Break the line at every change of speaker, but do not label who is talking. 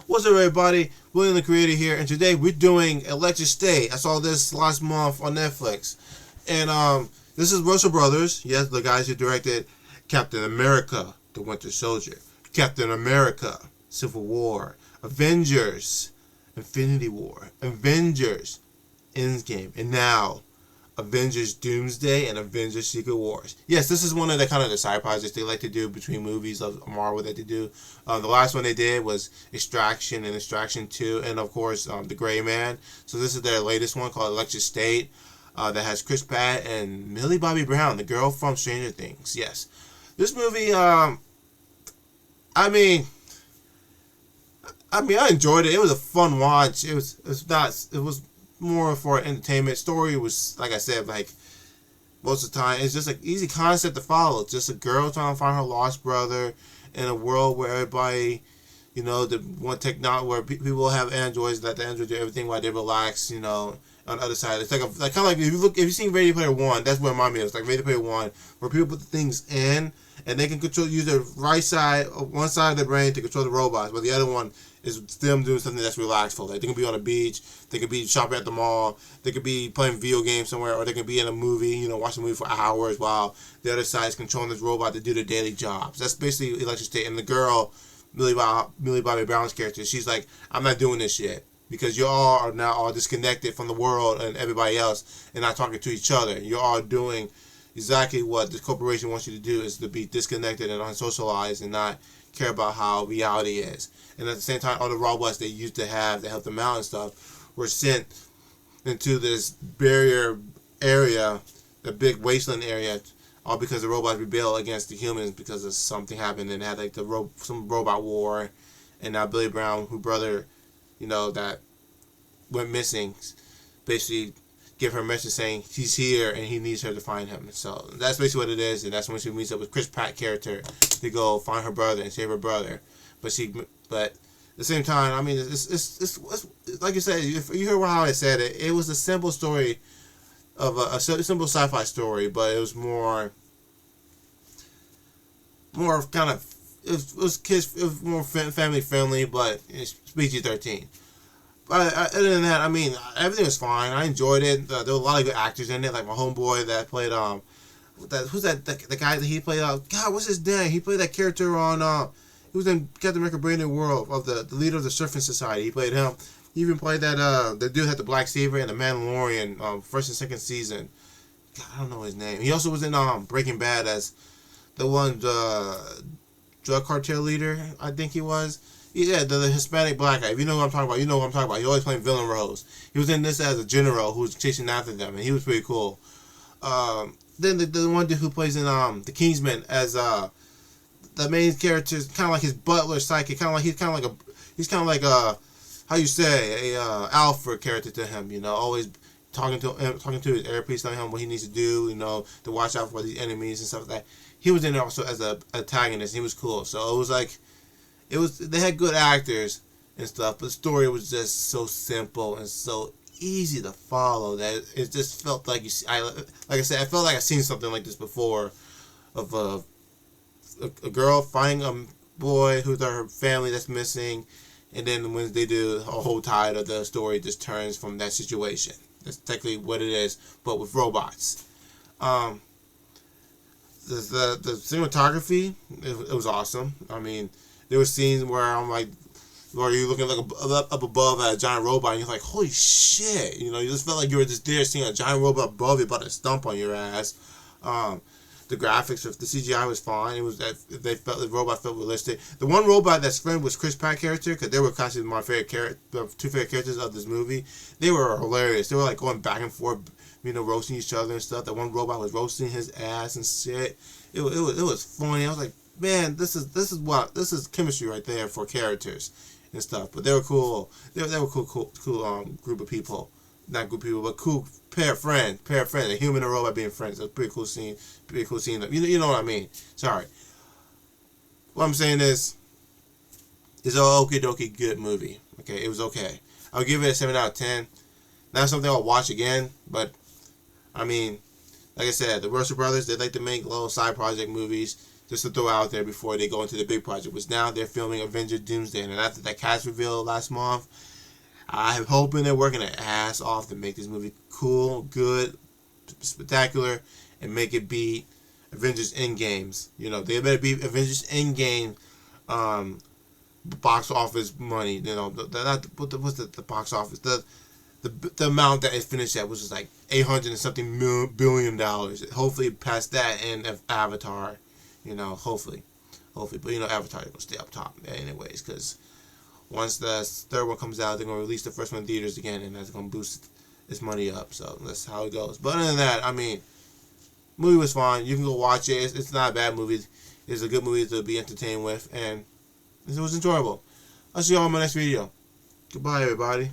What's up, everybody? William the Creator here, and today we're doing Electric State. I saw this last month on Netflix, and this is Russell Brothers. Yes, the guys who directed Captain America: The Winter Soldier, Captain America: Civil War, Avengers: Infinity War, Avengers: Endgame, and now Avengers Doomsday and Avengers Secret Wars. Yes, this is one of the kind of the side projects they like to do between movies of Marvel that they do. The last one they did was Extraction and Extraction 2, and of course The Gray Man. So this is their latest one called Electric State that has Chris Pratt and Millie Bobby Brown, the girl from Stranger Things. Yes, this movie. I enjoyed it. It was a fun watch. It was more for entertainment. Story was, like I said, like most of the time, it's just an easy concept to follow. It's just a girl trying to find her lost brother in a world where everybody, the one technology where people have androids, let the androids do everything while they relax. On the other side, it's like kind of like if you've seen Ready Player One, that's what it reminds me of. It's like Ready Player One, where people put the things in and they can use their right side, one side of their brain to control the robots, but the other one is them doing something that's relaxful. Like they can be on a beach, they could be shopping at the mall, they could be playing video games somewhere, or they could be in a movie, watching a movie for hours while the other side is controlling this robot to do their daily jobs. That's basically Electric State. And the girl, Millie Bobby Brown's character, she's like, I'm not doing this yet because you all are now all disconnected from the world and everybody else and not talking to each other. You're all doing exactly what the corporation wants you to do, is to be disconnected and unsocialized and not care about how reality is. And at the same time, all the robots they used to have to help them out and stuff were sent into this barrier area, the big wasteland area, all because the robots rebelled against the humans because of something happened and had like some robot war. And now Billy Brown, who brother, that went missing, basically give her a message saying he's here and he needs her to find him. So that's basically what it is, and that's when she meets up with Chris Pratt character to go find her brother and save her brother. But at the same time, it's like you said. If you heard how I said it, it was a simple story of a simple sci-fi story, but it was more kind of it was kids. It was more family friendly, but it's PG-13. But other than that, everything was fine. I enjoyed it. There were a lot of good actors in it, like my homeboy that played the guy that he played God, what's his name? He played that character on he was in Captain America: Brave New World of the leader of the Surfing Society. He played him. He even played that the dude had the Black Saber and the Mandalorian first and second season. God, I don't know his name. He also was in Breaking Bad as the one drug cartel leader. I think he was. Yeah, the Hispanic black guy. If you know what I'm talking about, you know what I'm talking about. He always playing villain roles. He was in this as a general who was chasing after them, and he was pretty cool. Then the one dude who plays in The Kingsman as the main character is kind of like his butler sidekick. He's kind of like how you say a alpha character to him. Always talking to his airpiece, telling him what he needs to do. To watch out for these enemies and stuff like that. He was in there also as a antagonist. And he was cool. So it was like. They had good actors and stuff, but the story was just so simple and so easy to follow that it just felt like like I said, I felt like I've seen something like this before, of a girl finding a boy who's her family that's missing, and then when they do, a whole tide of the story just turns from that situation. That's technically what it is, but with robots. The cinematography, it was awesome. There were scenes where where you're looking up above at a giant robot and you're like, holy shit, you just felt like you were just there seeing a giant robot above you about to stomp on your ass. The graphics, the CGI was fine. It was the robot felt realistic. The one robot that's friend was Chris Pratt character, because they were constantly my favorite two favorite characters of this movie. They were hilarious. They were like going back and forth, roasting each other and stuff. That one robot was roasting his ass and shit. It was funny. I was like, man, this is chemistry right there for characters and stuff. But they were cool. They were cool group of people. Not group of people, but cool pair of friends. A human and a robot being friends. That's a pretty cool scene. You know what I mean. Sorry. What I'm saying is, it's an okie dokie good movie. Okay, it was okay. I'll give it a 7 out of 10. Not something I'll watch again, but like I said, the Russell Brothers, they like to make little side project movies. just to throw out there before they go into the big project, which now they're filming Avengers Doomsday. And after that cast reveal last month, I'm hoping they're working their ass off to make this movie cool, good, spectacular, and make it beat Avengers Endgames. You know, they better beat Avengers Endgame box office money. You know, what's the box office? The amount that it finished at was just like $800 and something billion. Hopefully past that and Avatar. You know, hopefully, but you know, Avatar will stay up top anyways, because once the third one comes out, they're gonna release the first one in theaters again, and that's gonna boost its money up. So that's how it goes. But other than that, I mean, movie was fine. You can go watch it. It's not a bad movie. It's a good movie to be entertained with, and it was enjoyable. I'll see you all in my next video. Goodbye, everybody.